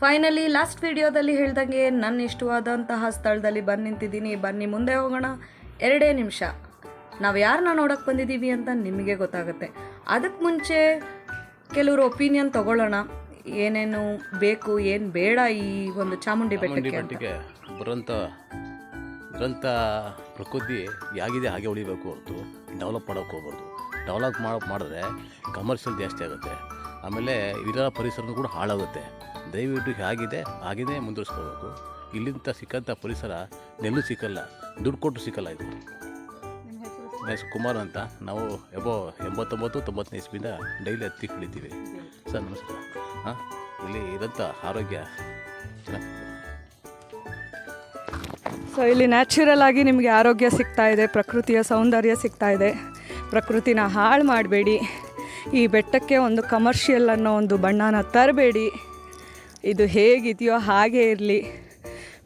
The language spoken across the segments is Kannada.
ಫೈನಲಿ ಲಾಸ್ಟ್ ವಿಡಿಯೋದಲ್ಲಿ ಹೇಳ್ದಂಗೆ ನನ್ನ ಇಷ್ಟವಾದಂತಹ ಸ್ಥಳದಲ್ಲಿ ಬಂದು ನಿಂತಿದ್ದೀನಿ. ಬನ್ನಿ ಮುಂದೆ ಹೋಗೋಣ. 2 ನಿಮಿಷ ನಾವು ಯಾರನ್ನ ನೋಡೋಕ್ಕೆ ಬಂದಿದ್ದೀವಿ ಅಂತ ನಿಮಗೆ ಗೊತ್ತಾಗುತ್ತೆ. ಅದಕ್ಕೆ ಮುಂಚೆ ಕೆಲವರು ಒಪಿನಿಯನ್ ತಗೊಳ್ಳೋಣ, ಏನೇನು ಬೇಕು ಏನು ಬೇಡ ಈ ಒಂದು ಚಾಮುಂಡಿ ಬೆಟ್ಟಕ್ಕೆ ಬರೋಂಥ ಪ್ರಕೃತಿ ಹೇಗಿದೆ ಹಾಗೆ ಉಳಿಬೇಕು ಹೊರತು ಡೆವಲಪ್ ಮಾಡೋಕ್ಕೆ ಹೋಗ್ಬಾರ್ದು. ಡೆವಲಪ್ ಮಾಡಿದ್ರೆ ಕಮರ್ಷಿಯಲ್ ಜಾಸ್ತಿ ಆಗುತ್ತೆ, ಆಮೇಲೆ ಇರೋ ಪರಿಸರನೂ ಕೂಡ ಹಾಳಾಗುತ್ತೆ. ದಯವಿಟ್ಟು ಹಾಗಿದೆ ಮುಂದುವರಿಸ್ಕೋಬೇಕು. ಇಲ್ಲಿಂದ ಸಿಕ್ಕಂಥ ಪರಿಸರ ನೆಲ್ಲೂ ಸಿಕ್ಕಲ್ಲ, ದುಡ್ಡು ಕೊಟ್ಟು ಸಿಕ್ಕಲ್ಲ. ಇದು ಕುಮಾರ್ ಅಂತ, ನಾವು 89-90 ಇಸ್ವಿಯಿಂದ ಡೈಲಿ ಹತ್ತಿ ಕುಳಿತೀವಿ. ಸರ್ ನಮಸ್ಕಾರ. ಇಲ್ಲಿ ಇರೋಂಥ ಆರೋಗ್ಯ ಚೆನ್ನಾಗಿದೆ. ಸೊ ಇಲ್ಲಿ ನ್ಯಾಚುರಲ್ ಆಗಿ ನಿಮಗೆ ಆರೋಗ್ಯ ಸಿಗ್ತಾ ಇದೆ, ಪ್ರಕೃತಿಯ ಸೌಂದರ್ಯ ಸಿಗ್ತಾ ಇದೆ. ಪ್ರಕೃತಿನ ಹಾಳು ಮಾಡಬೇಡಿ. ಈ ಬೆಟ್ಟಕ್ಕೆ ಒಂದು ಕಮರ್ಷಿಯಲ್ ಅನ್ನೋ ಒಂದು ಬಣ್ಣನ ತರಬೇಡಿ. ಇದು ಹೇಗಿದೆಯೋ ಹಾಗೇ ಇರಲಿ.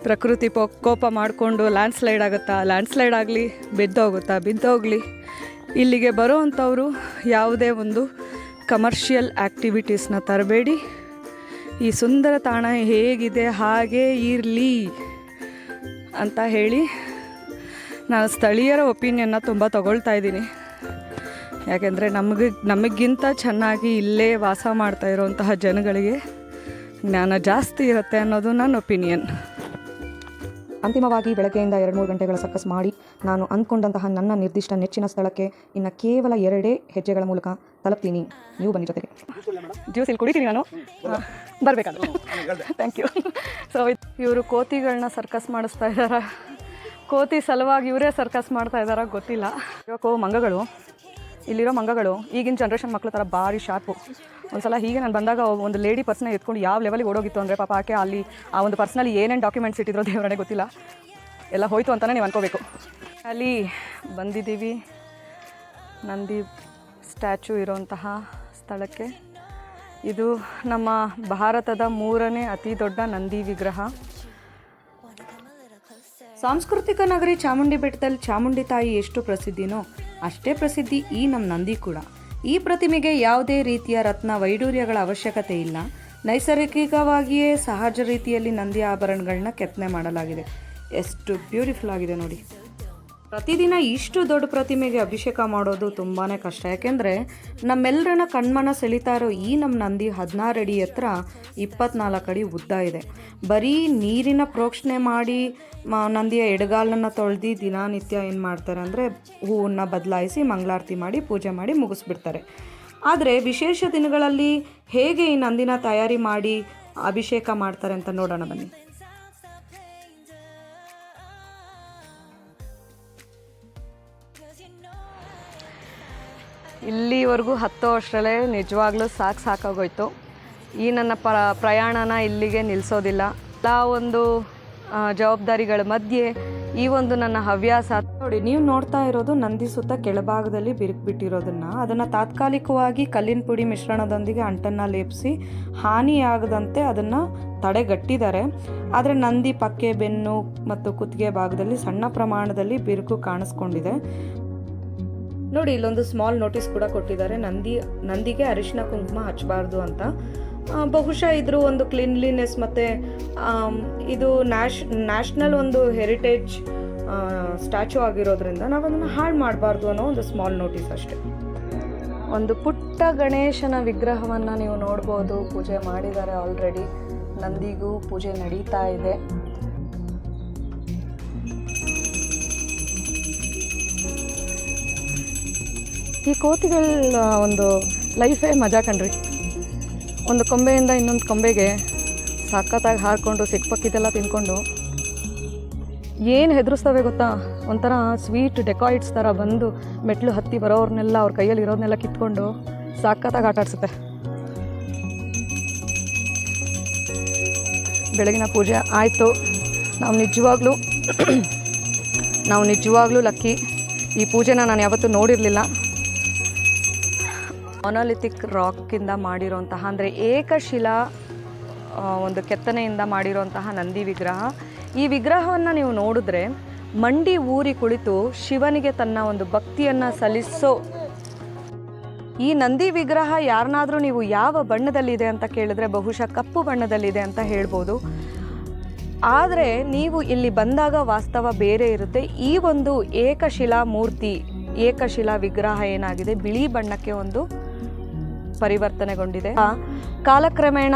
ಪ್ರಕೃತಿ ಕೋಪ ಮಾಡಿಕೊಂಡು ಲ್ಯಾಂಡ್ಸ್ಲೈಡ್ ಆಗುತ್ತಾ, ಲ್ಯಾಂಡ್ಸ್ಲೈಡ್ ಆಗಲಿ, ಬಿದ್ದೋಗಲಿ. ಇಲ್ಲಿಗೆ ಬರೋ ಅಂಥವರು ಯಾವುದೇ ಒಂದು ಕಮರ್ಷಿಯಲ್ ಆ್ಯಕ್ಟಿವಿಟೀಸ್ನ ತರಬೇಡಿ. ಈ ಸುಂದರ ತಾಣ ಹೇಗಿದೆ ಹಾಗೇ ಇರಲಿ ಅಂತ ಹೇಳಿ ನಾನು ಸ್ಥಳೀಯರ ಒಪಿನಿಯನ್ನ ತುಂಬ ತಗೊಳ್ತಾ ಇದ್ದೀನಿ. ಯಾಕೆಂದರೆ ನಮಗಿಂತ ಚೆನ್ನಾಗಿ ಇಲ್ಲೇ ವಾಸ ಮಾಡ್ತಾ ಇರೋಂತಹ ಜನಗಳಿಗೆ ಜ್ಞಾನ ಜಾಸ್ತಿ ಇರುತ್ತೆ ಅನ್ನೋದು ನನ್ನ ಒಪಿನಿಯನ್. ಅಂತಿಮವಾಗಿ ಬೆಳಗ್ಗೆಯಿಂದ 2-3 ಗಂಟೆಗಳ ಸರ್ಕಸ್ ಮಾಡಿ ನಾನು ಅಂದ್ಕೊಂಡಂತಹ ನನ್ನ ನಿರ್ದಿಷ್ಟ ನೆಚ್ಚಿನ ಸ್ಥಳಕ್ಕೆ ಇನ್ನು ಕೇವಲ 2 ಹೆಜ್ಜೆಗಳ ಮೂಲಕ ತಲುಪ್ತೀನಿ. ನೀವು ಬನ್ನಿ ಜೊತೆಗೆ. ಜ್ಯೂಸ್ ಇಲ್ಲಿ ಕುಡಿತೀನಿ ನಾನು, ಬರಬೇಕಾದ್ರೆ. Thank you. ಸೊ ಇವರು ಕೋತಿಗಳನ್ನ ಸರ್ಕಸ್ ಮಾಡಿಸ್ತಾ ಇದ್ದಾರೆ. ಕೋತಿ ಸಲುವಾಗಿ ಇವರೇ ಸರ್ಕಸ್ ಮಾಡ್ತಾ ಇದ್ದಾರಾ ಗೊತ್ತಿಲ್ಲ. ಇವಾಗ ಮಂಗಗಳು, ಇಲ್ಲಿರೋ ಮಂಗಗಳು ಈಗಿನ ಜನ್ರೇಷನ್ ಮಕ್ಕಳ ಥರ ಭಾರಿ ಶಾರ್ಪು. ಒಂದು ಸಲ ಹೀಗೆ ನಾನು ಬಂದಾಗ ಒಂದು ಲೇಡಿ ಪರ್ಸ್ನ ಎತ್ಕೊಂಡು ಯಾವ ಲೆವೆಲಿಗೆ ಓಡೋಗಿತ್ತು ಅಂದರೆ ಪಾಪ ಆಕೆ ಅಲ್ಲಿ ಆ ಒಂದು ಪರ್ಸ್ನಲ್ಲಿ ಏನೇನು ಡಾಕ್ಯುಮೆಂಟ್ಸ್ ಇಟ್ಟಿದ್ರು ದೇವರೇ ಗೊತ್ತಿಲ್ಲ, ಎಲ್ಲ ಹೋಯ್ತು ಅಂತಲೇ ನೀವು ಅನ್ಕೋಬೇಕು. ಅಲ್ಲಿ ಬಂದಿದ್ದೀವಿ ನಂದಿ ಸ್ಟ್ಯಾಚು ಇರೋಂತಹ ಸ್ಥಳಕ್ಕೆ. ಇದು ನಮ್ಮ ಭಾರತದ 3ನೇ ಅತಿ ದೊಡ್ಡ ನಂದಿ ವಿಗ್ರಹ. ಸಾಂಸ್ಕೃತಿಕ ನಗರಿ ಚಾಮುಂಡಿ ಬೆಟ್ಟದಲ್ಲಿ ಚಾಮುಂಡಿ ತಾಯಿ ಎಷ್ಟು ಪ್ರಸಿದ್ಧಿನೋ ಅಷ್ಟೇ ಪ್ರಸಿದ್ಧಿ ಈ ನಮ್ಮ ನಂದಿ ಕೂಡ. ಈ ಪ್ರತಿಮೆಗೆ ಯಾವುದೇ ರೀತಿಯ ರತ್ನ ವೈಡೂರ್ಯಗಳ ಅವಶ್ಯಕತೆ ಇಲ್ಲ. ನೈಸರ್ಗಿಕವಾಗಿಯೇ ಸಹಜ ರೀತಿಯಲ್ಲಿ ನಂದಿ ಆಭರಣಗಳನ್ನ ಕೆತ್ತನೆ ಮಾಡಲಾಗಿದೆ. ಎಷ್ಟು ಬ್ಯೂಟಿಫುಲ್ ಆಗಿದೆ ನೋಡಿ. ಪ್ರತಿದಿನ ಇಷ್ಟು ದೊಡ್ಡ ಪ್ರತಿಮೆಗೆ ಅಭಿಷೇಕ ಮಾಡೋದು ತುಂಬಾ ಕಷ್ಟ. ಯಾಕೆಂದರೆ ನಮ್ಮೆಲ್ಲರನ್ನ ಕಣ್ಮನ ಸೆಳೀತಾ ಇರೋ ಈ ನಮ್ಮ ನಂದಿ 16 ಅಡಿ ಎತ್ತರ, 24 ಅಡಿ ಉದ್ದ ಇದೆ. ಬರೀ ನೀರಿನ ಪ್ರೋಕ್ಷಣೆ ಮಾಡಿ ನಂದಿಯ ಎಡಗಾಲನ್ನು ತೊಳೆದು ದಿನನಿತ್ಯ ಏನು ಮಾಡ್ತಾರೆ ಅಂದರೆ ಹೂವನ್ನು ಬದಲಾಯಿಸಿ ಮಂಗಳಾರತಿ ಮಾಡಿ ಪೂಜೆ ಮಾಡಿ ಮುಗಿಸ್ಬಿಡ್ತಾರೆ. ಆದರೆ ವಿಶೇಷ ದಿನಗಳಲ್ಲಿ ಹೇಗೆ ಈ ನಂದಿನ ತಯಾರಿ ಮಾಡಿ ಅಭಿಷೇಕ ಮಾಡ್ತಾರೆ ಅಂತ ನೋಡೋಣ ಬನ್ನಿ. ಇಲ್ಲಿವರೆಗೂ 10 ವರ್ಷದಲ್ಲೇ ನಿಜವಾಗ್ಲೂ ಸಾಕಾಗೋಯ್ತು. ಈ ನನ್ನ ಪ್ರಯಾಣನ ಇಲ್ಲಿಗೆ ನಿಲ್ಲಿಸೋದಿಲ್ಲ. ಎಲ್ಲ ಒಂದು ಜವಾಬ್ದಾರಿಗಳ ಮಧ್ಯೆ ಈ ಒಂದು ನನ್ನ ಹವ್ಯಾಸ ನೋಡಿ. ನೀವು ನೋಡ್ತಾ ಇರೋದು ನಂದಿ ಸುತ್ತ ಕೆಳಭಾಗದಲ್ಲಿ ಬಿಟ್ಟಿರೋದನ್ನು, ಅದನ್ನು ತಾತ್ಕಾಲಿಕವಾಗಿ ಕಲ್ಲಿನ ಪುಡಿ ಮಿಶ್ರಣದೊಂದಿಗೆ ಅಂಟನ್ನು ಲೇಪಿಸಿ ಹಾನಿಯಾಗದಂತೆ ಅದನ್ನು ತಡೆಗಟ್ಟಿದ್ದಾರೆ. ಆದರೆ ನಂದಿ ಪಕ್ಕೆ, ಬೆನ್ನು ಮತ್ತು ಕುತ್ತಿಗೆ ಭಾಗದಲ್ಲಿ ಸಣ್ಣ ಪ್ರಮಾಣದಲ್ಲಿ ಬಿರುಕು ಕಾಣಿಸ್ಕೊಂಡಿದೆ ನೋಡಿ. ಇಲ್ಲೊಂದು ಸ್ಮಾಲ್ ನೋಟಿಸ್ ಕೂಡ ಕೊಟ್ಟಿದ್ದಾರೆ, ನಂದಿಗೆ ಅರಿಶಿನ ಕುಂಕುಮ ಹಚ್ಚಬಾರ್ದು ಅಂತ. ಬಹುಶಃ ಇದ್ರ ಒಂದು ಕ್ಲೀನ್ಲಿನೆಸ್ ಮತ್ತು ಇದು ನ್ಯಾಷನಲ್ ಒಂದು ಹೆರಿಟೇಜ್ ಸ್ಟ್ಯಾಚು ಆಗಿರೋದ್ರಿಂದ ನಾವು ಅದನ್ನು ಹಾಳು ಮಾಡಬಾರ್ದು ಅನ್ನೋ ಒಂದು ಸ್ಮಾಲ್ ನೋಟಿಸ್ ಅಷ್ಟೇ. ಒಂದು ಪುಟ್ಟ ಗಣೇಶನ ವಿಗ್ರಹವನ್ನು ನೀವು ನೋಡ್ಬೋದು. ಪೂಜೆ ಮಾಡಿದ್ದಾರೆ ಆಲ್ರೆಡಿ. ನಂದಿಗೂ ಪೂಜೆ ನಡೀತಾ ಇದೆ. ಈ ಕೋತಿಗಳ ಒಂದು ಲೈಫೇ ಮಜಾ ಕಣ್ರಿ. ಒಂದು ಕೊಂಬೆಯಿಂದ ಇನ್ನೊಂದು ಕೊಂಬೆಗೆ ಸಖತ್ತಾಗಿ ಹಾರಿಕೊಂಡು ಸಿಕ್ಪಕ್ಕಿದೆಲ್ಲ ತಿನ್ಕೊಂಡು ಏನು ಹೆದರಿಸ್ತವೆ ಗೊತ್ತಾ. ಒಂಥರ ಸ್ವೀಟ್ ಡೆಕಾಯ್ಡ್ಸ್ ಥರ ಬಂದು ಮೆಟ್ಲು ಹತ್ತಿ ಬರೋರ್ನೆಲ್ಲ ಅವ್ರ ಕೈಯಲ್ಲಿ ಇರೋದನ್ನೆಲ್ಲ ಕಿತ್ಕೊಂಡು ಸಖತ್ತಾಗಿ ಆಟ ಆಡಿಸುತ್ತೆ. ಬೆಳಗಿನ ಪೂಜೆ ಆಯಿತು. ನಾವು ನಿಜವಾಗ್ಲೂ ಲಕ್ಕಿ. ಈ ಪೂಜೆನ ನಾನು ಯಾವತ್ತೂ ನೋಡಿರಲಿಲ್ಲ. ಮೊನೋಲಿಥಿಕ್ ರಾಕಿಂದ ಮಾಡಿರೋಂತಹ ಅಂದರೆ ಏಕಶಿಲಾ ಒಂದು ಕೆತ್ತನೆಯಿಂದ ಮಾಡಿರೋಂತಹ ನಂದಿ ವಿಗ್ರಹ. ಈ ವಿಗ್ರಹವನ್ನು ನೀವು ನೋಡಿದ್ರೆ ಮಂಡಿ ಊರಿ ಕುಳಿತು ಶಿವನಿಗೆ ತನ್ನ ಒಂದು ಭಕ್ತಿಯನ್ನು ಸಲ್ಲಿಸೋ ಈ ನಂದಿ ವಿಗ್ರಹ ಯಾರನ್ನಾದರೂ ನೀವು ಯಾವ ಬಣ್ಣದಲ್ಲಿದೆ ಅಂತ ಕೇಳಿದ್ರೆ ಬಹುಶಃ ಕಪ್ಪು ಬಣ್ಣದಲ್ಲಿದೆ ಅಂತ ಹೇಳ್ಬೋದು. ಆದರೆ ನೀವು ಇಲ್ಲಿ ಬಂದಾಗ ವಾಸ್ತವ ಬೇರೆ ಇರುತ್ತೆ. ಈ ಒಂದು ಏಕಶಿಲಾ ಮೂರ್ತಿ, ಏಕಶಿಲಾ ವಿಗ್ರಹ ಏನಾಗಿದೆ ಬಿಳಿ ಬಣ್ಣಕ್ಕೆ ಒಂದು ಪರಿವರ್ತನೆಗೊಂಡಿದೆ. ಕಾಲಕ್ರಮೇಣ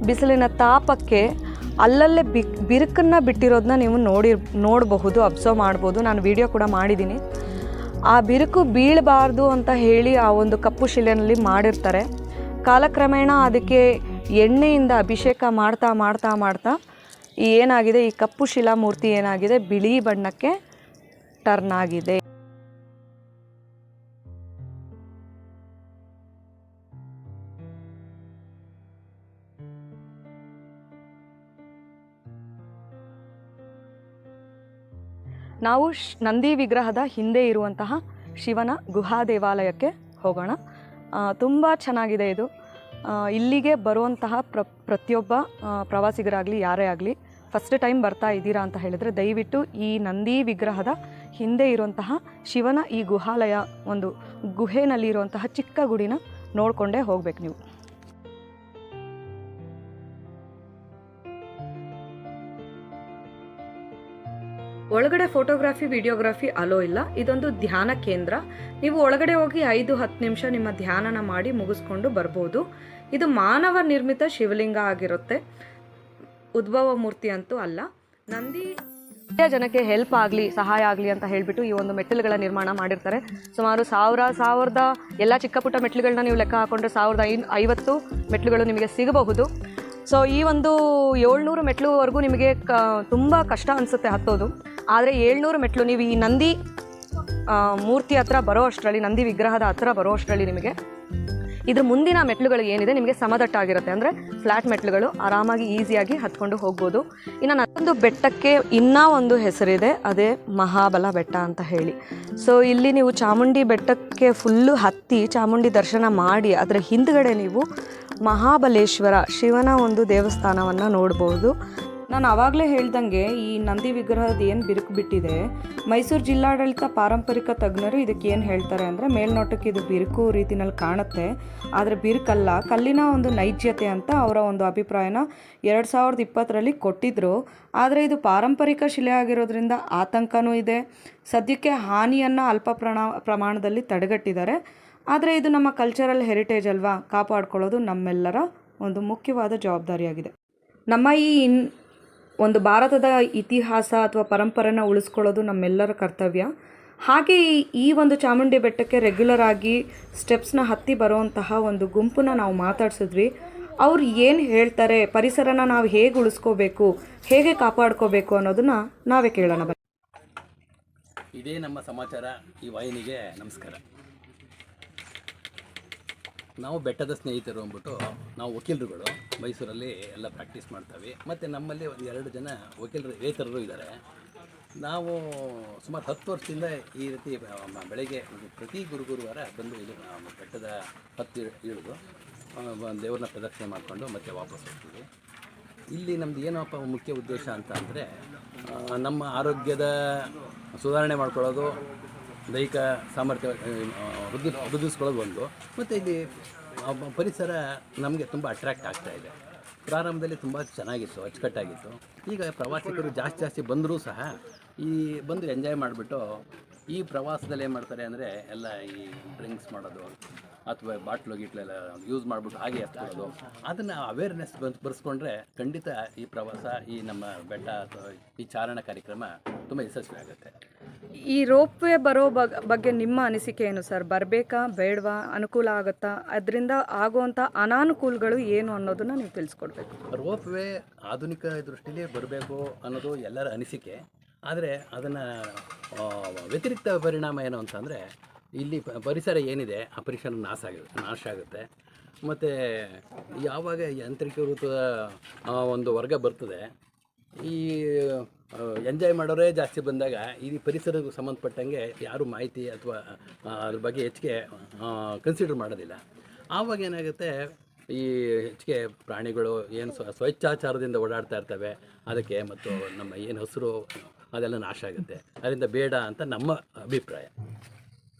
ಬಿಸಿಲಿನ ತಾಪಕ್ಕೆ ಅಲ್ಲಲ್ಲೇ ಬಿರುಕನ್ನು ಬಿಟ್ಟಿರೋದನ್ನ ನೀವು ನೋಡಬಹುದು, ಅಬ್ಸರ್ವ್ ಮಾಡ್ಬೋದು. ನಾನು ವಿಡಿಯೋ ಕೂಡ ಮಾಡಿದ್ದೀನಿ. ಆ ಬಿರುಕು ಬೀಳಬಾರ್ದು ಅಂತ ಹೇಳಿ ಆ ಒಂದು ಕಪ್ಪು ಶಿಲೆಯಲ್ಲಿ ಮಾಡಿರ್ತಾರೆ. ಕಾಲಕ್ರಮೇಣ ಅದಕ್ಕೆ ಎಣ್ಣೆಯಿಂದ ಅಭಿಷೇಕ ಮಾಡ್ತಾ ಮಾಡ್ತಾ ಮಾಡ್ತಾ ಏನಾಗಿದೆ, ಈ ಕಪ್ಪು ಶಿಲಾ ಮೂರ್ತಿ ಏನಾಗಿದೆ ಬಿಳಿ ಬಣ್ಣಕ್ಕೆ ಟರ್ನ್ ಆಗಿದೆ. ನಾವು ನಂದಿ ವಿಗ್ರಹದ ಹಿಂದೆ ಇರುವಂತಹ ಶಿವನ ಗುಹಾ ದೇವಾಲಯಕ್ಕೆ ಹೋಗೋಣ. ತುಂಬ ಚೆನ್ನಾಗಿದೆ ಇದು. ಇಲ್ಲಿಗೆ ಬರುವಂತಹ ಪ್ರತಿಯೊಬ್ಬ ಪ್ರವಾಸಿಗರಾಗಲಿ ಯಾರೇ ಆಗಲಿ ಫಸ್ಟ್ ಟೈಮ್ ಬರ್ತಾ ಇದ್ದೀರಾ ಅಂತ ಹೇಳಿದರೆ ದಯವಿಟ್ಟು ಈ ನಂದಿ ವಿಗ್ರಹದ ಹಿಂದೆ ಇರುವಂತಹ ಶಿವನ ಈ ಗುಹಾಲಯ, ಒಂದು ಗುಹೆನಲ್ಲಿರುವಂತಹ ಚಿಕ್ಕ ಗುಡಿನ ನೋಡಿಕೊಂಡೇ ಹೋಗ್ಬೇಕು ನೀವು. ಒಳಗಡೆ ಫೋಟೋಗ್ರಫಿ ವಿಡಿಯೋಗ್ರಫಿ ಅಲೋ ಇಲ್ಲ. ಇದೊಂದು ಧ್ಯಾನ ಕೇಂದ್ರ. ನೀವು ಒಳಗಡೆ ಹೋಗಿ 5-10 ನಿಮಿಷ ನಿಮ್ಮ ಧ್ಯಾನನ ಮಾಡಿ ಮುಗಿಸ್ಕೊಂಡು ಬರ್ಬೋದು. ಇದು ಮಾನವ ನಿರ್ಮಿತ ಶಿವಲಿಂಗ ಆಗಿರುತ್ತೆ, ಉದ್ಭವ ಮೂರ್ತಿ ಅಂತೂ ಅಲ್ಲ. ನಂದಿ ಜನಕ್ಕೆ ಹೆಲ್ಪ್ ಆಗಲಿ, ಸಹಾಯ ಆಗಲಿ ಅಂತ ಹೇಳಿಬಿಟ್ಟು ಈ ಒಂದು ಮೆಟ್ಟಿಲುಗಳ ನಿರ್ಮಾಣ ಮಾಡಿರ್ತಾರೆ. ಸುಮಾರು 1000 ಎಲ್ಲ ಚಿಕ್ಕ ಪುಟ್ಟ ಮೆಟ್ಟಿಲುಗಳನ್ನ ನೀವು ಲೆಕ್ಕ ಹಾಕೊಂಡ್ರೆ 1050 ಮೆಟ್ಟಿಲುಗಳು ನಿಮಗೆ ಸಿಗಬಹುದು. ಸೊ ಈ ಒಂದು 700 ಮೆಟ್ಲುವರೆಗೂ ನಿಮಗೆ ತುಂಬ ಕಷ್ಟ ಅನಿಸುತ್ತೆ ಹತ್ತೋದು. ಆದರೆ 700 ಮೆಟ್ಲು ನೀವು ಈ ನಂದಿ ಮೂರ್ತಿ ಹತ್ರ ಬರೋ ಅಷ್ಟರಲ್ಲಿ, ನಂದಿ ವಿಗ್ರಹದ ಹತ್ರ ಬರೋ ಅಷ್ಟರಲ್ಲಿ ನಿಮಗೆ ಇದ್ರ ಮುಂದಿನ ಮೆಟ್ಲುಗಳು ಏನಿದೆ ನಿಮಗೆ ಸಮದಟ್ಟಾಗಿರುತ್ತೆ. ಅಂದರೆ ಫ್ಲ್ಯಾಟ್ ಮೆಟ್ಲುಗಳು, ಆರಾಮಾಗಿ ಈಸಿಯಾಗಿ ಹತ್ಕೊಂಡು ಹೋಗ್ಬೋದು. ಇನ್ನು ನನ್ನೊಂದು ಬೆಟ್ಟಕ್ಕೆ ಇನ್ನೂ ಒಂದು ಹೆಸರಿದೆ, ಅದೇ ಮಹಾಬಲ ಬೆಟ್ಟ ಅಂತ ಹೇಳಿ. ಸೊ ಇಲ್ಲಿ ನೀವು ಚಾಮುಂಡಿ ಬೆಟ್ಟಕ್ಕೆ ಫುಲ್ಲು ಹತ್ತಿ ಚಾಮುಂಡಿ ದರ್ಶನ ಮಾಡಿ ಅದರ ಹಿಂದ್ಗಡೆ ನೀವು ಮಹಾಬಲೇಶ್ವರ ಶಿವನ ಒಂದು ದೇವಸ್ಥಾನವನ್ನು ನೋಡ್ಬೋದು. ನಾನು ಆವಾಗಲೇ ಹೇಳ್ದಂಗೆ ಈ ನಂದಿ ವಿಗ್ರಹದ ಏನು ಬಿರುಕು ಬಿಟ್ಟಿದೆ, ಮೈಸೂರು ಜಿಲ್ಲಾಡಳಿತ ಪಾರಂಪರಿಕ ತಜ್ಞರು ಇದಕ್ಕೆ ಏನು ಹೇಳ್ತಾರೆ ಅಂದರೆ, ಮೇಲ್ನೋಟಕ್ಕೆ ಇದು ಬಿರುಕು ರೀತಿನಲ್ಲಿ ಕಾಣುತ್ತೆ, ಆದರೆ ಬಿರುಕಲ್ಲ, ಕಲ್ಲಿನ ಒಂದು ನೈಜ್ಯತೆ ಅಂತ ಅವರ ಒಂದು ಅಭಿಪ್ರಾಯನ 2020ರಲ್ಲಿ ಕೊಟ್ಟಿದ್ದರು. ಆದರೆ ಇದು ಪಾರಂಪರಿಕ ಶಿಲೆ ಆಗಿರೋದ್ರಿಂದ ಆತಂಕನೂ ಇದೆ. ಸದ್ಯಕ್ಕೆ ಹಾನಿಯನ್ನು ಅಲ್ಪ ಪ್ರಮಾಣದಲ್ಲಿ ತಡೆಗಟ್ಟಿದ್ದಾರೆ. ಆದರೆ ಇದು ನಮ್ಮ ಕಲ್ಚರಲ್ ಹೆರಿಟೇಜ್ ಅಲ್ವಾ, ಕಾಪಾಡ್ಕೊಳ್ಳೋದು ನಮ್ಮೆಲ್ಲರ ಒಂದು ಮುಖ್ಯವಾದ ಜವಾಬ್ದಾರಿಯಾಗಿದೆ. ನಮ್ಮ ಈ ಒಂದು ಭಾರತದ ಇತಿಹಾಸ ಅಥವಾ ಪರಂಪರೆನ ಉಳಿಸ್ಕೊಳ್ಳೋದು ನಮ್ಮೆಲ್ಲರ ಕರ್ತವ್ಯ. ಹಾಗೆ ಈ ಒಂದು ಚಾಮುಂಡಿ ಬೆಟ್ಟಕ್ಕೆ ರೆಗ್ಯುಲರ್ ಆಗಿ ಸ್ಟೆಪ್ಸ್ನ ಹತ್ತಿ ಬರುವಂತಹ ಒಂದು ಗುಂಪನ್ನ ನಾವು ಮಾತಾಡ್ಸಿದ್ವಿ. ಅವ್ರು ಏನು ಹೇಳ್ತಾರೆ, ಪರಿಸರನ ನಾವು ಹೇಗೆ ಉಳಿಸ್ಕೋಬೇಕು, ಹೇಗೆ ಕಾಪಾಡ್ಕೋಬೇಕು ಅನ್ನೋದನ್ನ ನಾವೇ ಕೇಳೋಣ. ಇದೇ ನಮ್ಮ ಸಮಾಚಾರ ಈ ವಾಹಿನಿಗೆ ನಮಸ್ಕಾರ. ನಾವು ಬೆಟ್ಟದ ಸ್ನೇಹಿತರು ಅಂದ್ಬಿಟ್ಟು ನಾವು ವಕೀಲರುಗಳು ಮೈಸೂರಲ್ಲಿ ಎಲ್ಲ ಪ್ರಾಕ್ಟೀಸ್ ಮಾಡ್ತೀವಿ. ಮತ್ತು ನಮ್ಮಲ್ಲಿ ಒಂದು 2 ಜನ ವೇತರರು ಇದ್ದಾರೆ. ನಾವು ಸುಮಾರು 10 ವರ್ಷದಿಂದ ಈ ರೀತಿ ಬೆಳಗ್ಗೆ ಪ್ರತಿ ಗುರುವಾರ ಬಂದು ಇದು ಬೆಟ್ಟದ ಹತ್ತಿ ಇಳಿದು ದೇವ್ರನ್ನ ಪ್ರದಕ್ಷಿಣೆ ಮಾಡಿಕೊಂಡು ಮತ್ತೆ ವಾಪಸ್ ಹೋಗ್ತೀವಿ. ಇಲ್ಲಿ ನಮ್ಮದು ಏನಪ್ಪ ಮುಖ್ಯ ಉದ್ದೇಶ ಅಂತ ಅಂದರೆ, ನಮ್ಮ ಆರೋಗ್ಯದ ಸುಧಾರಣೆ ಮಾಡ್ಕೊಳ್ಳೋದು, ದೈಹಿಕ ಸಾಮರ್ಥ್ಯ ವೃದ್ಧಿಸ್ಕೊಳ್ಳೋದು ಒಂದು, ಮತ್ತು ಇಲ್ಲಿ ಪರಿಸರ ನಮಗೆ ತುಂಬ ಅಟ್ರ್ಯಾಕ್ಟ್ ಆಗ್ತಾಯಿದೆ. ಪ್ರಾರಂಭದಲ್ಲಿ ತುಂಬ ಚೆನ್ನಾಗಿತ್ತು, ಅಚ್ಚುಕಟ್ಟಾಗಿತ್ತು. ಈಗ ಪ್ರವಾಸಿಗರು ಜಾಸ್ತಿ ಬಂದರೂ ಸಹ ಈ ಬಂದು ಎಂಜಾಯ್ ಮಾಡಿಬಿಟ್ಟು ಈ ಪ್ರವಾಸದಲ್ಲಿ ಏನು ಮಾಡ್ತಾರೆ ಅಂದರೆ, ಎಲ್ಲ ಈ ಡ್ರಿಂಕ್ಸ್ ಮಾಡೋದು ಅಥವಾ ಬಾಟ್ಲೆಲ್ಲ ಯೂಸ್ ಮಾಡಿಬಿಟ್ಟು ಹಾಗೆ ಎತ್ಕೊಳ್ಳೋದು, ಅದನ್ನು ಅವೇರ್ನೆಸ್ ಬರೆಸ್ಕೊಂಡ್ರೆ ಖಂಡಿತ ಈ ಪ್ರವಾಸ, ಈ ನಮ್ಮ ಬೆಟ್ಟ ಅಥವಾ ಈ ಚಾರಣ ಕಾರ್ಯಕ್ರಮ ತುಂಬ ಯಶಸ್ವಿ ಆಗುತ್ತೆ. ಈ ರೋಪ್ವೇ ಬರೋ ಬಗ್ಗೆ ನಿಮ್ಮ ಅನಿಸಿಕೆ ಏನು ಸರ್? ಬರಬೇಕಾ ಬೇಡವಾ? ಅನುಕೂಲ ಆಗುತ್ತಾ? ಅದರಿಂದ ಆಗುವಂಥ ಅನಾನುಕೂಲಗಳು ಏನು ಅನ್ನೋದನ್ನು ನೀವು ತಿಳಿಸ್ಕೊಡ್ಬೇಕು. ರೋಪ್ವೇ ಆಧುನಿಕ ದೃಷ್ಟಿಯಲ್ಲಿ ಬರಬೇಕು ಅನ್ನೋದು ಎಲ್ಲರ ಅನಿಸಿಕೆ. ಆದರೆ ಅದನ್ನು ವ್ಯತಿರಿಕ್ತ ಪರಿಣಾಮ ಏನು ಅಂತಂದರೆ, ಇಲ್ಲಿ ಪರಿಸರ ಏನಿದೆ ಆ ಪರಿಸರ ನಾಶ ಆಗುತ್ತೆ. ಮತ್ತು ಯಾವಾಗ ಯಾಂತ್ರೀಕೃತ ಒಂದು ವರ್ಗ ಬರ್ತದೆ, ಈ ಎಂಜಾಯ್ ಮಾಡೋರೇ ಜಾಸ್ತಿ ಬಂದಾಗ ಈ ಪರಿಸರಕ್ಕೆ ಸಂಬಂಧಪಟ್ಟಂಗೆ ಯಾರು ಮಾಹಿತಿ ಅಥವಾ ಅದ್ರ ಬಗ್ಗೆ ಹೆಚ್ಚಿಗೆ ಕನ್ಸಿಡರ್ ಮಾಡೋದಿಲ್ಲ. ಆವಾಗ ಏನಾಗುತ್ತೆ, ಈ ಹೆಚ್ಚಿಗೆ ಪ್ರಾಣಿಗಳು ಏನು ಸ್ವಚ್ಛಾಚಾರದಿಂದ ಓಡಾಡ್ತಾ ಇರ್ತವೆ, ಅದಕ್ಕೆ ಮತ್ತು ನಮ್ಮ ಏನು ಹಸಿರು ಅದೆಲ್ಲ ನಾಶ ಆಗುತ್ತೆ. ಅದರಿಂದ ಬೇಡ ಅಂತ ನಮ್ಮ ಅಭಿಪ್ರಾಯ.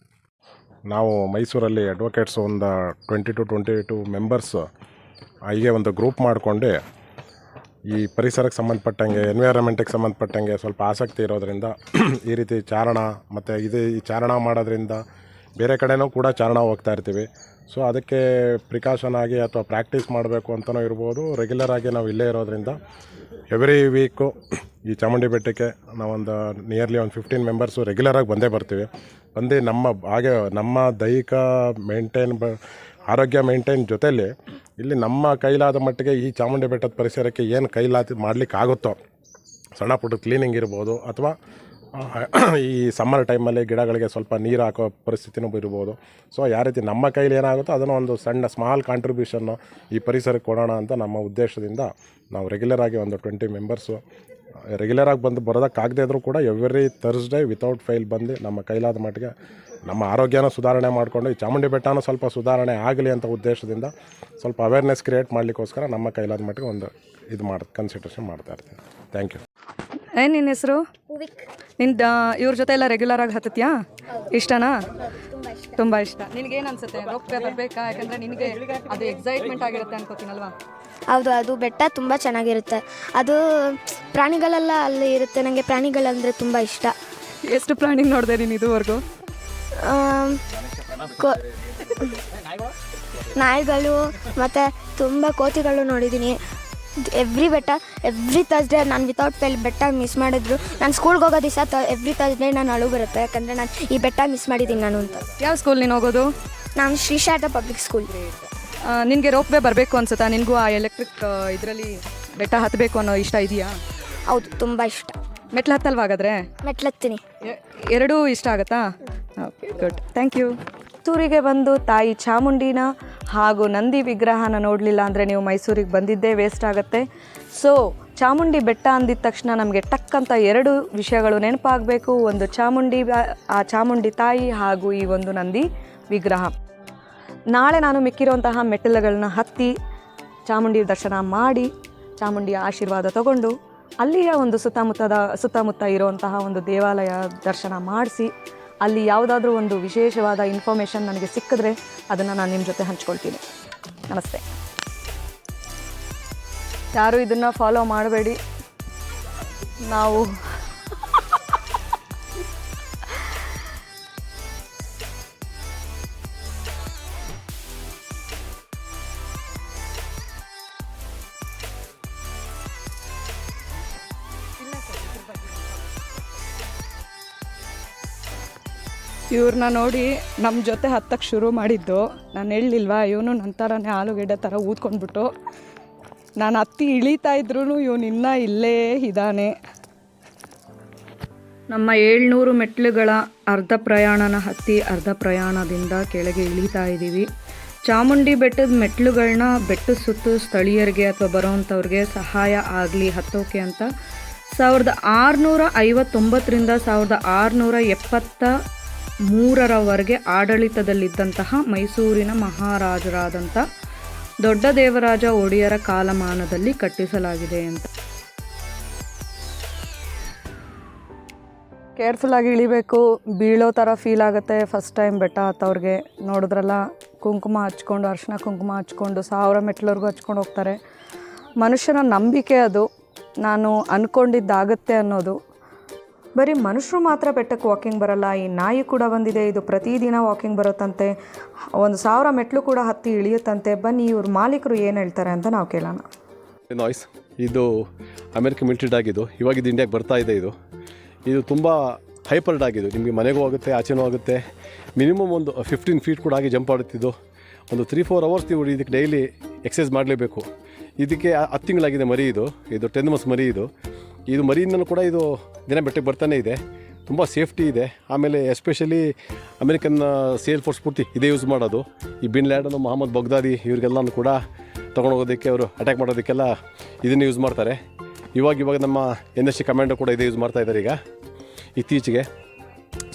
ನಾವು ಮೈಸೂರಲ್ಲಿ ಅಡ್ವೊಕೇಟ್ಸ್ ಒಂದು 22 ಮೆಂಬರ್ಸು ಹೀಗೆ ಒಂದು ಗ್ರೂಪ್ ಮಾಡಿಕೊಂಡು ಈ ಪರಿಸರಕ್ಕೆ ಸಂಬಂಧಪಟ್ಟಂಗೆ ಎನ್ವೈರನ್ಮೆಂಟಿಗೆ ಸಂಬಂಧಪಟ್ಟಂಗೆ ಸ್ವಲ್ಪ ಆಸಕ್ತಿ ಇರೋದರಿಂದ ಈ ರೀತಿ ಚಾರಣ ಮತ್ತು ಈ ಚಾರಣ ಮಾಡೋದ್ರಿಂದ ಬೇರೆ ಕಡೆನೂ ಕೂಡ ಚಾರಣ ಹೋಗ್ತಾ ಇರ್ತೀವಿ. ಸೊ ಅದಕ್ಕೆ ಪ್ರಿಕಾಷನ್ ಆಗಿ ಅಥವಾ ಪ್ರಾಕ್ಟೀಸ್ ಮಾಡಬೇಕು ಅಂತಲೂ ಇರ್ಬೋದು. ರೆಗ್ಯುಲರ್ ಆಗಿ ನಾವು ಇಲ್ಲೇ ಇರೋದ್ರಿಂದ ಎವ್ರಿ ವೀಕು ಈ ಚಾಮುಂಡಿ ಬೆಟ್ಟಕ್ಕೆ ನಾವೊಂದು ನಿಯರ್ಲಿ ಒಂದು 15 ಮೆಂಬರ್ಸು ರೆಗ್ಯುಲರಾಗಿ ಬಂದೇ ಬರ್ತೀವಿ. ಬಂದು ನಮ್ಮ ದೈಹಿಕ ಆರೋಗ್ಯ ಮೇಂಟೈನ್ ಜೊತೆಯಲ್ಲಿ ಇಲ್ಲಿ ನಮ್ಮ ಕೈಲಾದ ಮಟ್ಟಿಗೆ ಈ ಚಾಮುಂಡಿ ಬೆಟ್ಟದ ಪರಿಸರಕ್ಕೆ ಏನು ಮಾಡಲಿಕ್ಕೆ ಆಗುತ್ತೋ ಸಣ್ಣ ಪುಟ್ಟ ಕ್ಲೀನಿಂಗ್ ಇರ್ಬೋದು, ಅಥವಾ ಈ ಸಮ್ಮರ್ ಟೈಮಲ್ಲಿ ಗಿಡಗಳಿಗೆ ಸ್ವಲ್ಪ ನೀರು ಹಾಕೋ ಪರಿಸ್ಥಿತಿನೂ ಇರ್ಬೋದು. ಸೊ ಯಾವ ರೀತಿ ನಮ್ಮ ಕೈಲಿ ಏನಾಗುತ್ತೋ ಅದನ್ನು ಒಂದು ಸಣ್ಣ ಸ್ಮಾಲ್ ಕಾಂಟ್ರಿಬ್ಯೂಷನ್ನು ಈ ಪರಿಸರಕ್ಕೆ ಕೊಡೋಣ ಅಂತ ನಮ್ಮ ಉದ್ದೇಶದಿಂದ ನಾವು ರೆಗ್ಯುಲರಾಗಿ ಒಂದು 20 ಮೆಂಬರ್ಸು ರೆಗ್ಯುಲರಾಗಿ ಬರೋದಕ್ಕಾಗದೇ ಇದ್ದರೂ ಕೂಡ ಎವ್ರಿ ಥರ್ಸ್ಡೇ ವಿತೌಟ್ ಫೈಲ್ ಬಂದು ನಮ್ಮ ಕೈಲಾದ ಮಟ್ಟಿಗೆ ನಮ್ಮ ಆರೋಗ್ಯನ ಸುಧಾರಣೆ ಮಾಡಿಕೊಂಡು ಈ ಚಾಮುಂಡಿ ಬೆಟ್ಟನೂ ಸ್ವಲ್ಪ ಸುಧಾರಣೆ ಆಗಲಿ ಅಂತ ಉದ್ದೇಶದಿಂದ ಸ್ವಲ್ಪ ಅವೇರ್ನೆಸ್ ಕ್ರಿಯೇಟ್ ಮಾಡಲಿಕ್ಕೋಸ್ಕರ ನಮ್ಮ ಕೈಲಾದ ಮಟ್ಟಿಗೆ ಒಂದು ಕನ್ಸಿಡರೇಷನ್ ಮಾಡ್ತಾ ಇರ್ತೀನಿ. Thank you. ಏನು ನಿನ್ನ ಹೆಸರು? ನಿಂದ ಇವ್ರ ಜೊತೆ ಎಲ್ಲ ರೆಗ್ಯುಲರ್ ಆಗಿ ಹತ್ತತ್ಯಾ? ಇಷ್ಟನಾ? ತುಂಬ ಇಷ್ಟ. ನಿನಗೇನು ಅನ್ಸುತ್ತೆ? ರೋಪ್ ಬರಬೇಕಾ? ಯಾಕಂದರೆ ನಿನಗೆ ಅದು ಎಕ್ಸೈಟ್ಮೆಂಟ್ ಆಗಿರುತ್ತೆ ಅನ್ಕೋತೀನಲ್ವಾ? ಹೌದು, ಅದು ಬೆಟ್ಟ ತುಂಬ ಚೆನ್ನಾಗಿರುತ್ತೆ. ಅದು ಪ್ರಾಣಿಗಳೆಲ್ಲ ಅಲ್ಲಿ ಇರುತ್ತೆ. ನನಗೆ ಪ್ರಾಣಿಗಳಂದರೆ ತುಂಬ ಇಷ್ಟ. ಎಷ್ಟು ಪ್ರಾಣಿ ನೋಡಿದೆ ನೀನು ಇದುವರೆಗೂ? ನಾಯಿಗಳು ಮತ್ತು ತುಂಬ ಕೋತಿಗಳು ನೋಡಿದ್ದೀನಿ. ಎವ್ರಿ ಥರ್ಸ್ಡೇ ನಾನು ವಿತೌಟ್ ಫೇಲ್ ಬೆಟ್ಟ ಮಿಸ್ ಮಾಡಿದ್ರು. ನಾನು ಸ್ಕೂಲ್ಗೆ ಹೋಗೋ ದಿವಸ ಎವ್ರಿ ಥರ್ಸ್ಡೇ ನಾನು ಅಳು ಬರುತ್ತೆ, ಯಾಕಂದರೆ ನಾನು ಈ ಬೆಟ್ಟ ಮಿಸ್ ಮಾಡಿದ್ದೀನಿ ನಾನು ಅಂತ. ಯಾವ ಸ್ಕೂಲ್ ನೀನು ಹೋಗೋದು? ನಾನು ಶ್ರೀ ಶಾರದಾ ಪಬ್ಲಿಕ್ ಸ್ಕೂಲ್. ನಿನಗೆ ರೋಪ್ ವೇ ಬರಬೇಕು ಅನ್ಸುತ್ತಾ? ನಿನಗೂ ಆ ಎಲೆಕ್ಟ್ರಿಕ್ ಇದರಲ್ಲಿ ಬೆಟ್ಟ ಹತ್ತಬೇಕು ಅನ್ನೋ ಇಷ್ಟ ಇದೆಯಾ? ಹೌದು, ತುಂಬ ಇಷ್ಟ. ಮೆಟ್ಲು ಹತ್ತಲ್ವಾ ಹಾಗಾದರೆ? ಮೆಟ್ಲತ್ತೀನಿ. ಎರಡೂ ಇಷ್ಟ ಆಗುತ್ತಾ? Okay, good, thank you. ಮೈಸೂರಿಗೆ ಬಂದು ತಾಯಿ ಚಾಮುಂಡಿನ ಹಾಗೂ ನಂದಿ ವಿಗ್ರಹನ ನೋಡಲಿಲ್ಲ ಅಂದರೆ ನೀವು ಮೈಸೂರಿಗೆ ಬಂದಿದ್ದೇ ವೇಸ್ಟ್ ಆಗುತ್ತೆ. ಸೊ ಚಾಮುಂಡಿ ಬೆಟ್ಟ ಅಂದಿದ ತಕ್ಷಣ ನಮಗೆ ಟಕ್ಕಂತ 2 ವಿಷಯಗಳು ನೆನಪಾಗಬೇಕು. ಒಂದು ಆ ಚಾಮುಂಡಿ ತಾಯಿ ಹಾಗೂ ಈ ಒಂದು ನಂದಿ ವಿಗ್ರಹ. ನಾಳೆ ನಾನು ಮಿಕ್ಕಿರುವಂತಹ ಮೆಟ್ಟಿಲುಗಳನ್ನ ಹತ್ತಿ ಚಾಮುಂಡಿ ದರ್ಶನ ಮಾಡಿ ಚಾಮುಂಡಿಯ ಆಶೀರ್ವಾದ ತಗೊಂಡು ಅಲ್ಲಿಯ ಒಂದು ಸುತ್ತಮುತ್ತ ಇರುವಂತಹ ಒಂದು ದೇವಾಲಯ ದರ್ಶನ ಮಾಡಿಸಿ ಅಲ್ಲಿ ಯಾವುದಾದ್ರೂ ಒಂದು ವಿಶೇಷವಾದ ಇನ್ಫಾರ್ಮೇಷನ್ ನನಗೆ ಸಿಕ್ಕಿದ್ರೆ ಅದನ್ನು ನಾನು ನಿಮ್ಮ ಜೊತೆ ಹಂಚ್ಕೊಳ್ತೀನಿ. ನಮಸ್ತೆ. ಯಾರೂ ಇದನ್ನು ಫಾಲೋ ಮಾಡಬೇಡಿ. ನಾವು ಇವ್ರನ್ನ ನೋಡಿ ನಮ್ಮ ಜೊತೆ ಹತ್ತಕ್ಕೆ ಶುರು ಮಾಡಿದ್ದು. ನಾನು ಹೇಳಲಿಲ್ವಾ, ಇವನು ನನ್ನ ಥರನೇ ಆಲೂಗೆಡ್ಡೆ ಥರ ಊದ್ಕೊಂಡ್ಬಿಟ್ಟು ನಾನು ಹತ್ತಿ ಇಳೀತಾ ಇದ್ರೂ ಇವನು ಇನ್ನೂ ಇಲ್ಲೇ ಇದ್ದಾನೆ. ನಮ್ಮ 700 ಮೆಟ್ಲುಗಳ ಅರ್ಧ ಪ್ರಯಾಣನ ಹತ್ತಿ ಅರ್ಧ ಪ್ರಯಾಣದಿಂದ ಕೆಳಗೆ ಇಳಿತಾ ಇದ್ದೀವಿ. ಚಾಮುಂಡಿ ಬೆಟ್ಟದ ಮೆಟ್ಲುಗಳನ್ನ ಬೆಟ್ಟದ ಸುತ್ತು ಸ್ಥಳೀಯರಿಗೆ ಅಥವಾ ಬರೋವಂಥವ್ರಿಗೆ ಸಹಾಯ ಆಗಲಿ ಹತ್ತೋಕೆ ಅಂತ 1659ರಿಂದ 1673ರವರೆಗೆ ಆಡಳಿತದಲ್ಲಿದ್ದಂತಹ ಮೈಸೂರಿನ ಮಹಾರಾಜರಾದಂಥ ದೊಡ್ಡ ದೇವರಾಜ ಒಡೆಯರ ಕಾಲಮಾನದಲ್ಲಿ ಕಟ್ಟಿಸಲಾಗಿದೆ ಅಂತ. ಕೇರ್ಫುಲ್ಲಾಗಿ ಇಳಿಬೇಕು. ಬೀಳೋ ಥರ ಫೀಲ್ ಆಗುತ್ತೆ ಫಸ್ಟ್ ಟೈಮ್ ಬೆಟ್ಟ ಹತ್ತವ್ರಿಗೆ. ನೋಡಿದ್ರಲ್ಲ, ಕುಂಕುಮ ಹಚ್ಕೊಂಡು, ಅರಿಶಿನ ಕುಂಕುಮ ಹಚ್ಕೊಂಡು 1000 ಮೆಟ್ಲವರೆಗೂ ಹಚ್ಕೊಂಡು ಹೋಗ್ತಾರೆ. ಮನುಷ್ಯನ ನಂಬಿಕೆ ಅದು. ನಾನು ಅಂದ್ಕೊಂಡಿದ್ದಾಗುತ್ತೆ ಅನ್ನೋದು. ಬರೀ ಮನುಷ್ಯರು ಮಾತ್ರ ಬೆಟ್ಟಕ್ಕೆ ವಾಕಿಂಗ್ ಬರಲ್ಲ, ಈ ನಾಯಿ ಕೂಡ ಬಂದಿದೆ. ಇದು ಪ್ರತಿದಿನ ವಾಕಿಂಗ್ ಬರುತ್ತಂತೆ. 1000 ಮೆಟ್ಲು ಕೂಡ ಹತ್ತಿ ಇಳಿಯುತ್ತಂತೆ. ಬನ್ನಿ ಇವ್ರ ಮಾಲೀಕರು ಏನು ಹೇಳ್ತಾರೆ ಅಂತ ನಾವು ಕೇಳೋಣ. ನಾಯ್ಸ್ ಇದು ಅಮೆರಿಕನ್ ಮಿಲಿಟರಿ ಡಾಗ್. ಇವಾಗ ಇದು ಇಂಡಿಯಾಗೆ ಬರ್ತಾ ಇದೆ. ಇದು ತುಂಬ ಹೈಪರ್ ಡಾಗ್. ನಿಮಗೆ ಮನೆಗೂ ಆಗುತ್ತೆ, ಆಚೆನೂ ಆಗುತ್ತೆ. ಮಿನಿಮಮ್ ಒಂದು 15 ಫೀಟ್ ಕೂಡ ಆಗಿ ಜಂಪ್ ಆಡುತ್ತಿದ್ದು. ಒಂದು 3-4 ಅವರ್ಸ್ ನೀವು ಇದಕ್ಕೆ ಡೈಲಿ ಎಕ್ಸಸೈಸ್ ಮಾಡಲೇಬೇಕು. ಇದಕ್ಕೆ 10 ತಿಂಗಳಾಗಿದೆ ಮರಿ. ಇದು 10 ಮಂತ್ಸ್ ಮರಿ. ಇದು ಮರಿಯಿಂದಲೂ ಕೂಡ ಇದು ದಿನ ಬೆಟ್ಟಕ್ಕೆ ಬರ್ತಾನೆ ಇದೆ. ತುಂಬ ಸೇಫ್ಟಿ ಇದೆ. ಆಮೇಲೆ ಎಸ್ಪೆಷಲಿ ಅಮೆರಿಕನ್ ಸೇಲ್ ಫೋರ್ಸ್ ಪೂರ್ತಿ ಇದೇ ಯೂಸ್ ಮಾಡೋದು. ಈ ಬಿನ್ ಲ್ಯಾಡನ್, ಮೊಹಮ್ಮದ್ ಬಗ್ದಾದಿ ಇವ್ರಿಗೆಲ್ಲನೂ ಕೂಡ ತೊಗೊಂಡೋಗೋದಕ್ಕೆ, ಅವರು ಅಟ್ಯಾಕ್ ಮಾಡೋದಕ್ಕೆಲ್ಲ ಇದನ್ನೇ ಯೂಸ್ ಮಾಡ್ತಾರೆ. ಇವಾಗ ನಮ್ಮ NSC ಕಮಾಂಡರ್ ಕೂಡ ಇದೇ ಯೂಸ್ ಮಾಡ್ತಾ ಇದ್ದಾರೆ ಈಗ ಇತ್ತೀಚೆಗೆ.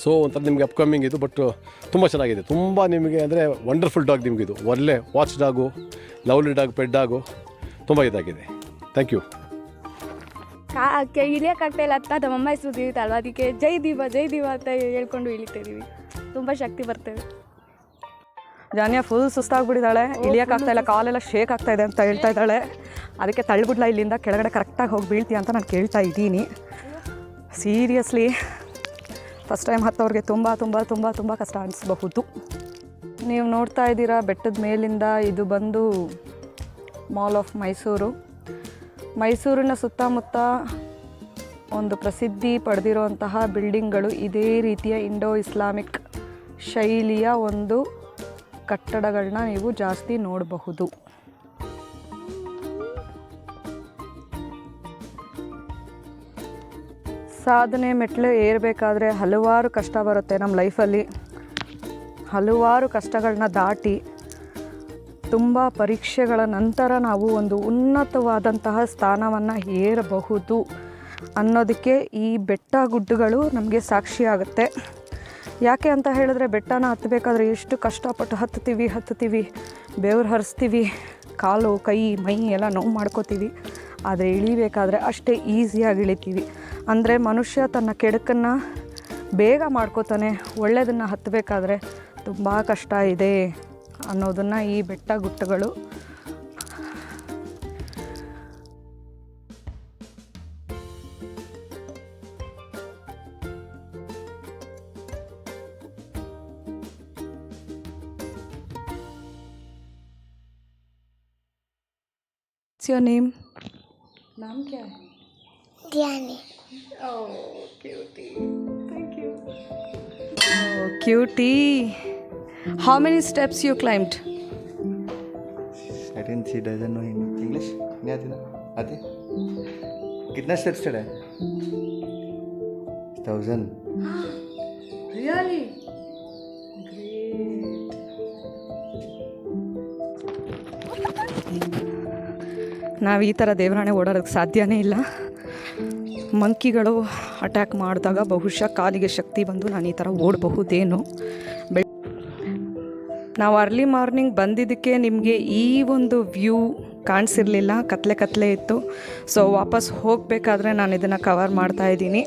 ಸೊ ಒಂಥರ ನಿಮಗೆ ಅಪ್ಕಮಿಂಗ್ ಇದು. ಬಟ್ ತುಂಬ ಚೆನ್ನಾಗಿದೆ. ತುಂಬ ನಿಮಗೆ ಅಂದರೆ ವಂಡರ್ಫುಲ್ ಡಾಗ್. ನಿಮಗಿದು ಒಳ್ಳೆ watch dog, lovely dog, pet dog ತುಂಬ ಇದಾಗಿದೆ. Thank you. ಇಳಿಯೋಕ್ಕಾಗ್ತಾಯಿಲ್ಲ ಅಂತ ನಮ್ಮಮ್ಮ ಹೆಸರು ದಿವಿತಲ್ವ, ಅದಕ್ಕೆ ಜೈ ದೀವ ಅಂತ ಹೇಳ್ಕೊಂಡು ಇಳಿತಾ ಇದ್ದೀವಿ. ತುಂಬ ಶಕ್ತಿ ಬರ್ತೇವೆ. ಜಾನಿಯಾ ಫುಲ್ ಸುಸ್ತಾಗ್ಬಿಟ್ಟಿದ್ದಾಳೆ, ಇಳಿಯೋಕ್ಕಾಗ್ತಾ ಇಲ್ಲ, ಕಾಲೆಲ್ಲ ಶೇಕ್ ಆಗ್ತಾ ಇದೆ ಅಂತ ಹೇಳ್ತಾ ಇದ್ದಾಳೆ. ಅದಕ್ಕೆ ತಳ್ಳಿಬಿಡ್ಲ ಇಲ್ಲಿಂದ ಕೆಳಗಡೆ ಕರೆಕ್ಟಾಗಿ ಹೋಗಿ ಬೀಳ್ತೀಯ ಅಂತ ನಾನು ಕೇಳ್ತಾ ಇದ್ದೀನಿ. ಸೀರಿಯಸ್ಲಿ ಫಸ್ಟ್ ಟೈಮ್ ಹತ್ತವ್ರಿಗೆ ತುಂಬ ತುಂಬ ತುಂಬ ತುಂಬ ಕಷ್ಟ ಅನಿಸಬಹುದು. ನೀವು ನೋಡ್ತಾ ಇದ್ದೀರಾ ಬೆಟ್ಟದ ಮೇಲಿಂದ ಇದು ಬಂದು ಮಾಲ್ ಆಫ್ ಮೈಸೂರು. ಮೈಸೂರಿನ ಸುತ್ತಮುತ್ತ ಒಂದು ಪ್ರಸಿದ್ಧಿ ಪಡೆದಿರುವಂತಹ ಬಿಲ್ಡಿಂಗ್ಗಳು ಇದೇ ರೀತಿಯ ಇಂಡೋ ಇಸ್ಲಾಮಿಕ್ ಶೈಲಿಯ ಒಂದು ಕಟ್ಟಡಗಳನ್ನ ನೀವು ಜಾಸ್ತಿ ನೋಡಬಹುದು. ಸಾಧನೆ ಮೆಟ್ಲು ಏರಬೇಕಾದ್ರೆ ಹಲವಾರು ಕಷ್ಟ ಬರುತ್ತೆ ನಮ್ಮ ಲೈಫಲ್ಲಿ. ಹಲವಾರು ಕಷ್ಟಗಳನ್ನ ದಾಟಿ ತುಂಬ ಪರೀಕ್ಷೆಗಳ ನಂತರ ನಾವು ಒಂದು ಉನ್ನತವಾದಂತಹ ಸ್ಥಾನವನ್ನು ಏರಬಹುದು ಅನ್ನೋದಕ್ಕೆ ಈ ಬೆಟ್ಟ ಗುಡ್ಡಗಳು ನಮಗೆ ಸಾಕ್ಷಿಯಾಗುತ್ತೆ. ಯಾಕೆ ಅಂತ ಹೇಳಿದ್ರೆ ಬೆಟ್ಟನ ಹತ್ತಬೇಕಾದ್ರೆ ಎಷ್ಟು ಕಷ್ಟಪಟ್ಟು ಹತ್ತೀವಿ, ಬೆವರು ಹರಿಸ್ತೀವಿ, ಕಾಲು ಕೈ ಮೈ ಎಲ್ಲ ನೋವು ಮಾಡ್ಕೋತೀವಿ. ಆದರೆ ಇಳಿಬೇಕಾದ್ರೆ ಅಷ್ಟೇ ಈಸಿಯಾಗಿ ಇಳಿತೀವಿ. ಅಂದರೆ ಮನುಷ್ಯ ತನ್ನ ಕೆಡುಕನ್ನು ಬೇಗ ಮಾಡ್ಕೋತಾನೆ, ಒಳ್ಳೆಯದನ್ನು ಹತ್ತಬೇಕಾದ್ರೆ ತುಂಬ ಕಷ್ಟ ಇದೆ ಅನ್ನೋದನ್ನು ಈ ಬೆಟ್ಟ ಗುಟ್ಟಗಳು What's your name? नाम क्या है? ಧ್ಯಾನಿ. Oh, cutie. Thank you. Oh, cutie. How many steps you climbed? I didn't see, doesn't know English. नहीं आती ना? आती? कितना स्टेप्स चढ़ा है? 1000. Really? ನಾವು ಈ ಥರ ದೇವರಾಣೆ ಓಡಾಡೋಕ್ಕೆ ಸಾಧ್ಯನೇ ಇಲ್ಲ. ಮಂಕಿಗಳು ಅಟ್ಯಾಕ್ ಮಾಡಿದಾಗ ಬಹುಶಃ ಕಾಲಿಗೆ ಶಕ್ತಿ ಬಂದು ನಾನು ಈ ಥರ ಓಡಬಹುದೇನೋ. ನಾವು ಅರ್ಲಿ ಮಾರ್ನಿಂಗ್ ಬಂದಿದ್ದಕ್ಕೆ ನಿಮಗೆ ಈ ಒಂದು ವ್ಯೂ ಕಾಣಿಸಿರಲಿಲ್ಲ, ಕತ್ಲೆ ಇತ್ತು. ಸೊ ವಾಪಸ್ ಹೋಗಬೇಕಾದ್ರೆ ನಾನು ಇದನ್ನು ಕವರ್ ಮಾಡ್ತಾ ಇದ್ದೀನಿ.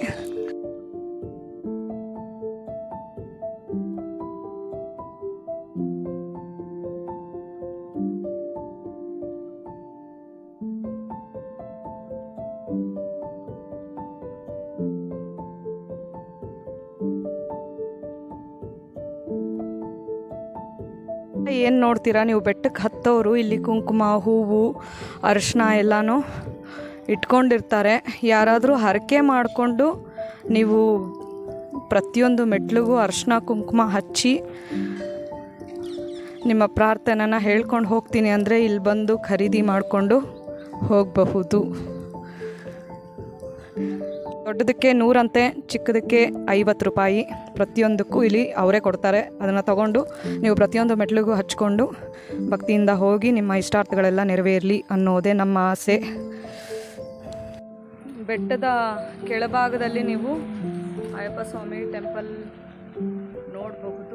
ಏನು ನೋಡ್ತೀರಾ ನೀವು, ಬೆಟ್ಟಕ್ಕೆ ಹತ್ತೋರು ಇಲ್ಲಿ ಕುಂಕುಮ, ಹೂವು, ಅರಿಶಿನ ಎಲ್ಲನೂ ಇಟ್ಕೊಂಡಿರ್ತಾರೆ. ಯಾರಾದರೂ ಹರಕೆ ಮಾಡಿಕೊಂಡು ನೀವು ಪ್ರತಿಯೊಂದು ಮೆಟ್ಲಿಗೂ ಅರಿಶಿನ ಕುಂಕುಮ ಹಚ್ಚಿ ನಿಮ್ಮ ಪ್ರಾರ್ಥನೆನ ಹೇಳ್ಕೊಂಡು ಹೋಗ್ತೀನಿ ಅಂದರೆ ಇಲ್ಲಿ ಬಂದು ಖರೀದಿ ಮಾಡಿಕೊಂಡು ಹೋಗಬಹುದು. ದೊಡ್ಡದಕ್ಕೆ 100 ಅಂತೆ, ಚಿಕ್ಕದಕ್ಕೆ 50 ರೂಪಾಯಿ. ಪ್ರತಿಯೊಂದಕ್ಕೂ ಇಲ್ಲಿ ಅವರೇ ಕೊಡ್ತಾರೆ. ಅದನ್ನು ತಗೊಂಡು ನೀವು ಪ್ರತಿಯೊಂದು ಮೆಟ್ಲಿಗೂ ಹಚ್ಕೊಂಡು ಭಕ್ತಿಯಿಂದ ಹೋಗಿ ನಿಮ್ಮ ಇಷ್ಟಾರ್ಥಗಳೆಲ್ಲ ನೆರವೇರಲಿ ಅನ್ನೋದೇ ನಮ್ಮ ಆಸೆ. ಬೆಟ್ಟದ ಕೆಳಭಾಗದಲ್ಲಿ ನೀವು ಅಯ್ಯಪ್ಪ ಸ್ವಾಮಿ ಟೆಂಪಲ್ ನೋಡಬಹುದು.